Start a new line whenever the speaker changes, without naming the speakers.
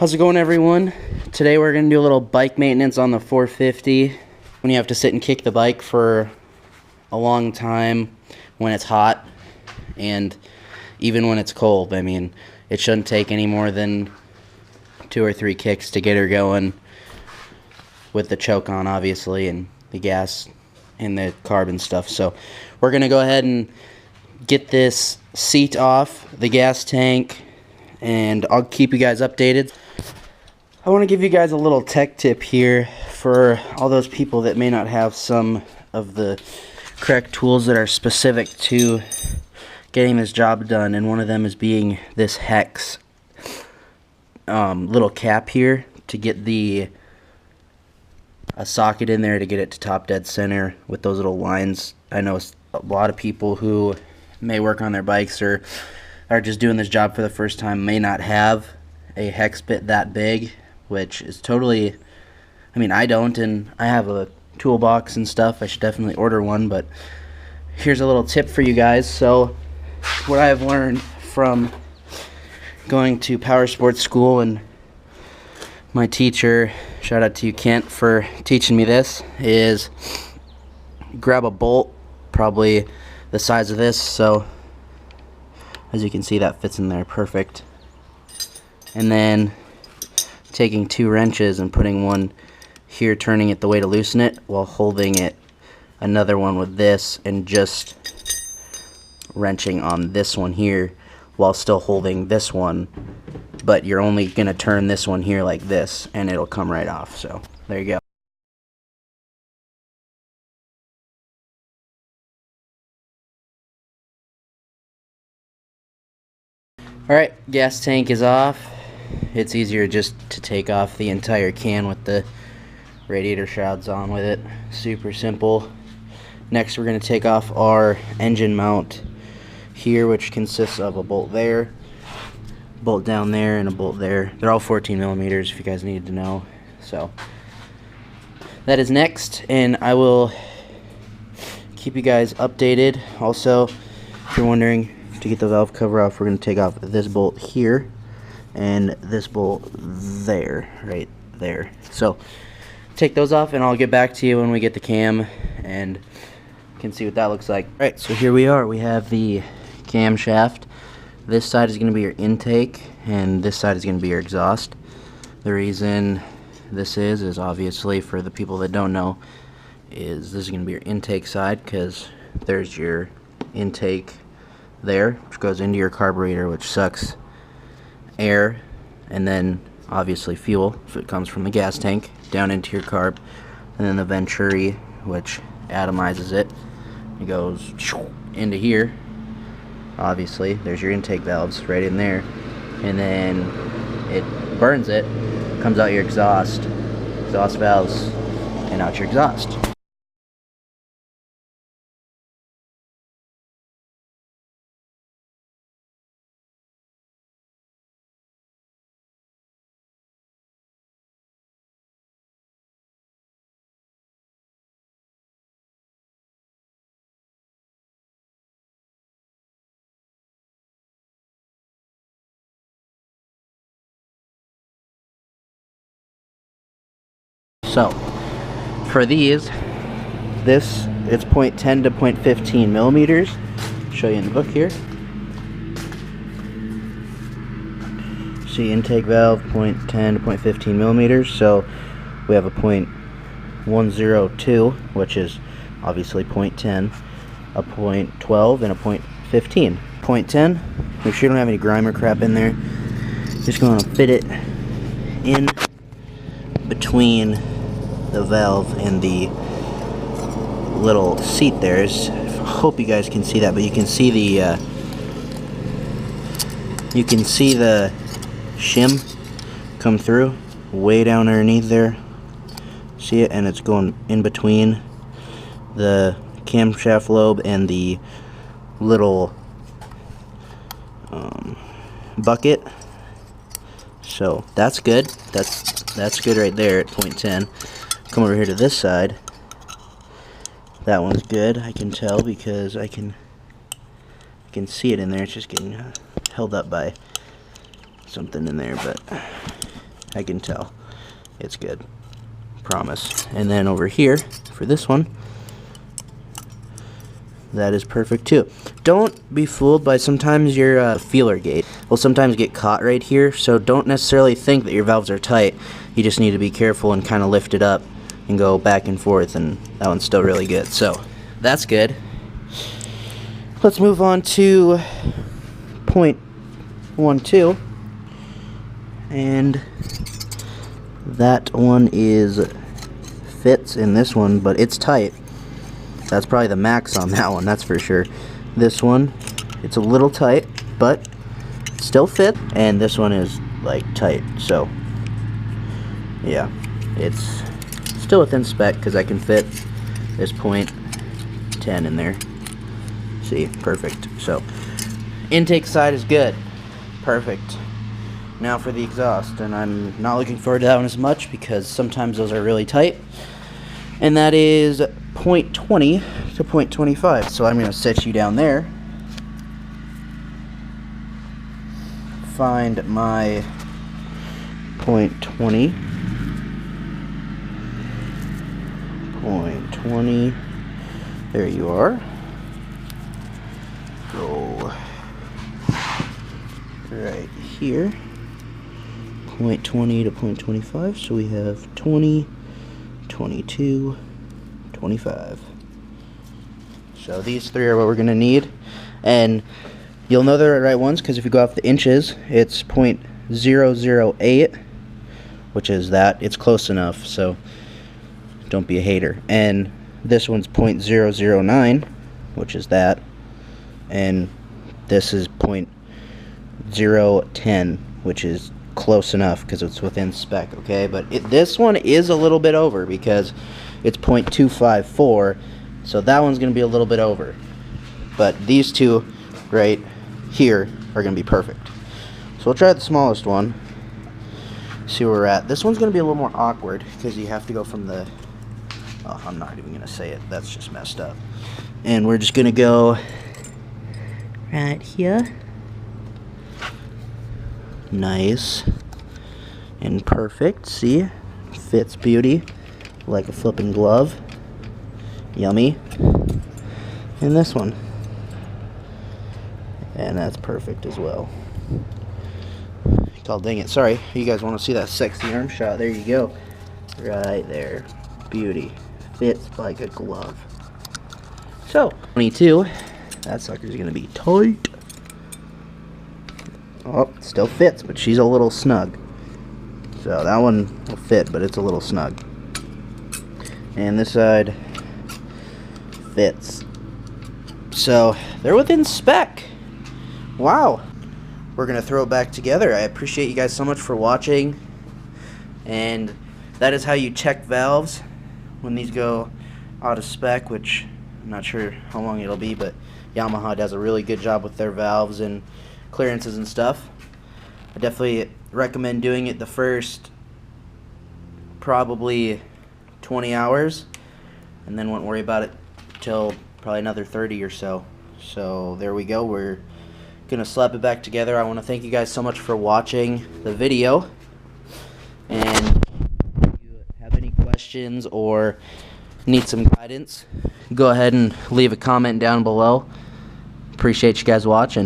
How's it going, everyone? Today we're going to do a little bike maintenance on the 450. When you have to sit and kick the bike for a long time when it's hot and even when it's cold. I mean, it shouldn't take any more than 2 or 3 kicks to get her going with the choke on, obviously, and the gas and the carb and stuff. So we're going to go ahead and get this seat off the gas tank, and I'll keep you guys updated. I want to give you guys a little tech tip here for all those people that may not have some of the correct tools that are specific to getting this job done, and one of them is being this hex little cap here to get a socket in there to get it to top dead center with those little lines. I know a lot of people who may work on their bikes or are just doing this job for the first time may not have a hex bit that big, which is totally, I mean, I don't, and I have a toolbox and stuff. I should definitely order one, but here's a little tip for you guys. So what I've learned from going to power sports school, and my teacher, shout out to you, Kent, for teaching me this, is grab a bolt probably the size of this. So as you can see, that fits in there perfect. And then taking 2 wrenches and putting one here, turning it the way to loosen it, while holding it another one with this, and just wrenching on this one here while still holding this one, but you're only going to turn this one here like this and it'll come right off. So there you go. Alright, gas tank is off. It's easier just to take off the entire can with the radiator shrouds on with it. Super simple. Next, we're going to take off our engine mount here, which consists of a bolt there, bolt down there, and a bolt there. They're all 14 millimeters if you guys needed to know. So that is next, and I will keep you guys updated. Also, if you're wondering, to get the valve cover off, we're going to take off this bolt here and this bolt there, right there. So take those off, and I'll get back to you when we get the cam and you can see what that looks like. Alright, so here we are. We have the camshaft. This side is going to be your intake, and this side is going to be your exhaust. The reason this is obviously, for the people that don't know, is this is going to be your intake side, because there's your intake there, which goes into your carburetor, which sucks air and then obviously fuel, if it comes from the gas tank, down into your carb, and then the venturi, which atomizes it. It goes into here. Obviously there's your intake valves right in there, and then it burns it, comes out your exhaust valves, and out your exhaust. So for these, it's 0.10 to 0.15 millimeters. Show you in the book here. See, intake valve 0.10 to 0.15 millimeters. So we have a 0.102, which is obviously 0.10, a 0.12, and a 0.15. 0.10. Make sure you don't have any grime or crap in there. Just going to fit it in between the valve and the little seat there. I hope you guys can see that, but you can see the shim come through way down underneath there. See it? And it's going in between the camshaft lobe and the little bucket. So that's good. That's good right there at 0.10. Come over here to this side. That one's good. I can tell because I can see it in there. It's just getting held up by something in there, but I can tell. It's good. Promise. And then over here, for this one, that is perfect too. Don't be fooled by sometimes your feeler gate will sometimes get caught right here, so don't necessarily think that your valves are tight. You just need to be careful and kind of lift it up and go back and forth, and that one's still really good. So that's good. Let's move on to .12, and that one fits in this one, but it's tight. That's probably the max on that one, that's for sure. This one, it's a little tight, but still fit, and this one is like tight, so yeah, it's still within spec because I can fit this .10 in there. See, perfect. So intake side is good, perfect. Now for the exhaust, and I'm not looking forward to that one as much because sometimes those are really tight, and that is .20 to .25. So I'm going to set you down there, find my .20, there you are. Go right here, .20 to .25, so we have 20, 22, 25. So these three are what we're going to need, and you'll know they're the right ones because if you go off the inches, it's .008, which is that. It's close enough, so don't be a hater. And this one's .009, which is that, and this is .010, which is close enough because it's within spec, okay? But this one is a little bit over because it's .254, so that one's going to be a little bit over. But these two right here are going to be perfect. So we'll try the smallest one, see where we're at. This one's going to be a little more awkward because you have to go from the... Oh, I'm not even going to say it. That's just messed up. And we're just going to go right here. Nice and perfect. See? Fits beauty like a flippin' glove. Yummy. And this one. And that's perfect as well. Oh, dang it. Sorry. You guys want to see that sexy arm shot? There you go. Right there. Beauty. Fits like a glove. So, 22. That sucker's going to be tight. Oh, still fits, but she's a little snug. So that one will fit, but it's a little snug. And this side fits. So they're within spec. Wow. We're going to throw it back together. I appreciate you guys so much for watching. And that is how you check valves when these go out of spec, which I'm not sure how long it'll be, but Yamaha does a really good job with their valves and clearances and stuff. I definitely recommend doing it the first probably 20 hours, and then won't worry about it till probably another 30 or so. So there we go. We're gonna slap it back together. I want to thank you guys so much for watching the video, and if you have any questions or need some guidance, go ahead and leave a comment down below. Appreciate you guys watching.